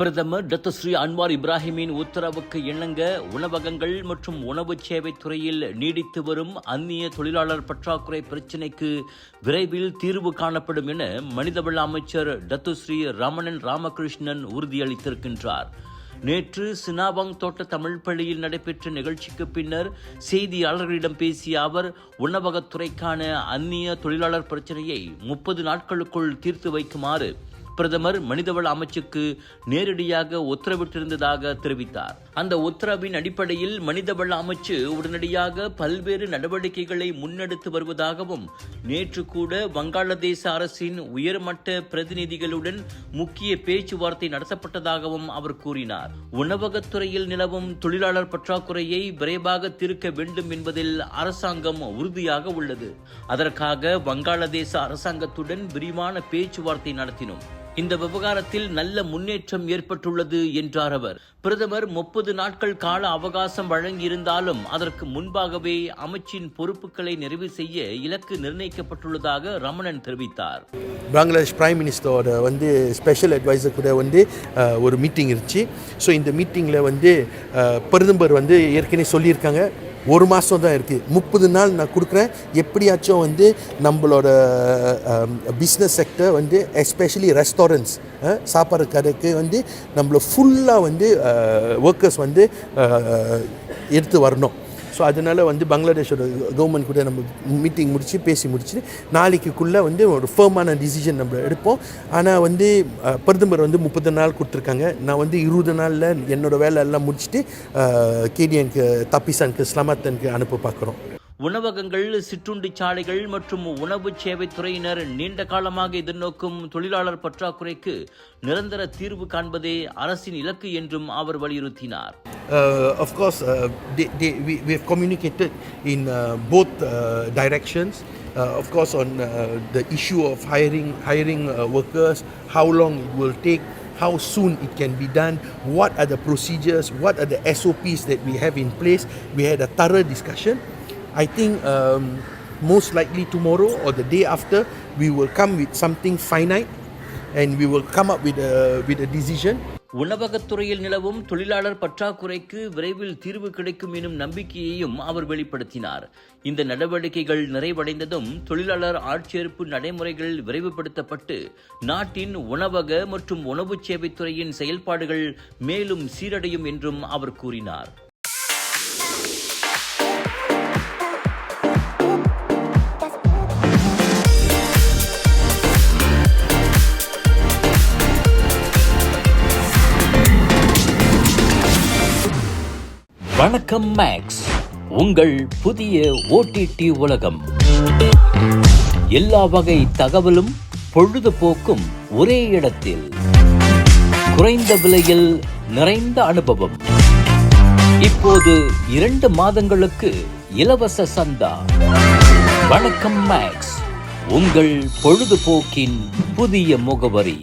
பிரதமர் Dato' Sri Anwar இப்ராஹிமின் உத்தரவுக்கு இணங்க உணவகங்கள் மற்றும் உணவு சேவை துறையில் நீடித்து வரும் அந்நிய தொழிலாளர் பற்றாக்குறை பிரச்சினைக்கு விரைவில் தீர்வு காணப்படும் என மனிதவள அமைச்சர் டத்துஸ்ரீ ரமணன் ராமகிருஷ்ணன் உறுதியளித்திருக்கின்றார். நேற்று சினாபாங் தோட்ட தமிழ் பள்ளியில் நடைபெற்ற நிகழ்ச்சிக்கு பின்னர் செய்தியாளர்களிடம் பேசிய அவர், உணவகத்துறைக்கான அந்நிய தொழிலாளர் பிரச்சினையை 30 நாட்களுக்குள் தீர்த்து வைக்குமாறு பிரதமர் மனிதவள அமைச்சுக்கு நேரடியாக உத்தரவிட்டிருந்ததாக தெரிவித்தார். அந்த உத்தரவின் அடிப்படையில் மனிதவள அமைச்சு உடனடியாக பல்வேறு நடவடிக்கைகளை முன்னெடுத்து வருவதாகவும், நேற்று கூட வங்காளதேச அரசின் உயர்மட்ட பிரதிநிதிகளுடன் முக்கிய பேச்சுவார்த்தை நடத்தப்பட்டதாகவும் அவர் கூறினார். உணவகத்துறையில் நிலவும் தொழிலாளர் பற்றாக்குறையை விரைவாக தீர்க்க வேண்டும் என்பதில் அரசாங்கம் உறுதியாக உள்ளது. அதற்காக வங்காளதேச அரசாங்கத்துடன் விரிவான பேச்சுவார்த்தை நடத்தினோம். இந்த விவகாரத்தில் நல்ல முன்னேற்றம் ஏற்பட்டுள்ளது என்றார் அவர். பிரதமர் 30 நாட்கள் கால அவகாசம் வழங்கியிருந்தாலும் அதற்கு முன்பாகவே அமைச்சின் பொறுப்புகளை நிறைவு செய்ய இலக்கு நிர்ணயிக்கப்பட்டுள்ளதாக ரமணன் தெரிவித்தார். பங்களாதேஷ் பிரைம் மினிஸ்டரோட ஸ்பெஷல் அட்வைசர் கூட ஒரு மீட்டிங் இருந்துச்சு. ஸோ இந்த மீட்டிங்கில் பிரதமர் ஏற்கனவே சொல்லியிருக்காங்க, 1 மாதம் தான் இருக்குது, 30 நாள் நான் கொடுக்குறேன், எப்படியாச்சும் நம்மளோட பிஸ்னஸ் செக்டர் எஸ்பெஷலி ரெஸ்டாரண்ட்ஸ் சாப்பாடு கடைக்கு நம்மளை ஃபுல்லாக ஒர்க்கர்ஸ் எடுத்து வரணும். ஸோ அதனால் பங்களாதேஷோட கவர்மெண்ட் கூட நம்ம மீட்டிங் பேசி முடிச்சு நாளைக்குள்ளே ஒரு ஃபர்மான டிசிஷன் நம்ம எடுப்போம். ஆனால் பிரதமர் 30 நாள் கொடுத்துருக்காங்க. நான் 20 நாளில் என்னோடய வேலை எல்லாம் முடிச்சுட்டு கேடியனுக்கு தப்பிசானுக்கு ஸ்லமாத்தனுக்கு அனுப்ப பார்க்குறோம். உணவகங்கள், சிற்றுண்டி சாலைகள் மற்றும் உணவு சேவை துறையினர் நீண்ட காலமாக எதிர்நோக்கும் தொழிலாளர் பற்றாக்குறைக்கு நிரந்தர தீர்வு காண்பதே அரசின் இலக்கு என்றும் அவர் வலியுறுத்தினார். Of course, we have communicated in both directions. Of course, on the issue of hiring workers, how long it will take, how soon it can be done, what are the procedures, what are the SOPs that we have in place. We had a thorough discussion. I think most likely tomorrow or the day after, we will come with something finite and we will come up with a decision. உணவகத்துறையில் நிலவும் தொழிலாளர் பற்றாக்குறைக்கு விரைவில் தீர்வு கிடைக்கும் எனும் நம்பிக்கையையும் அவர் வெளிப்படுத்தினார். இந்த நடவடிக்கைகள் நிறைவடைந்ததும் தொழிலாளர் ஆட்சேர்ப்பு நடைமுறைகள் விரைவுபடுத்தப்பட்டு நாட்டின் உணவக மற்றும் உணவு சேவை துறையின் செயல்பாடுகள் மேலும் சீரடையும் என்றும் அவர் கூறினார். வணக்கம் மேக்ஸ், உங்கள் புதிய OTT உலகம். எல்லா வகை தகவலும் பொழுதுபோக்கும் ஒரே இடத்தில், குறைந்த விலையில் நிறைந்த அனுபவம். இப்போது 2 மாதங்களுக்கு இலவச சந்தா. வணக்கம் மேக்ஸ், உங்கள் பொழுதுபோக்கின் புதிய முகவரி.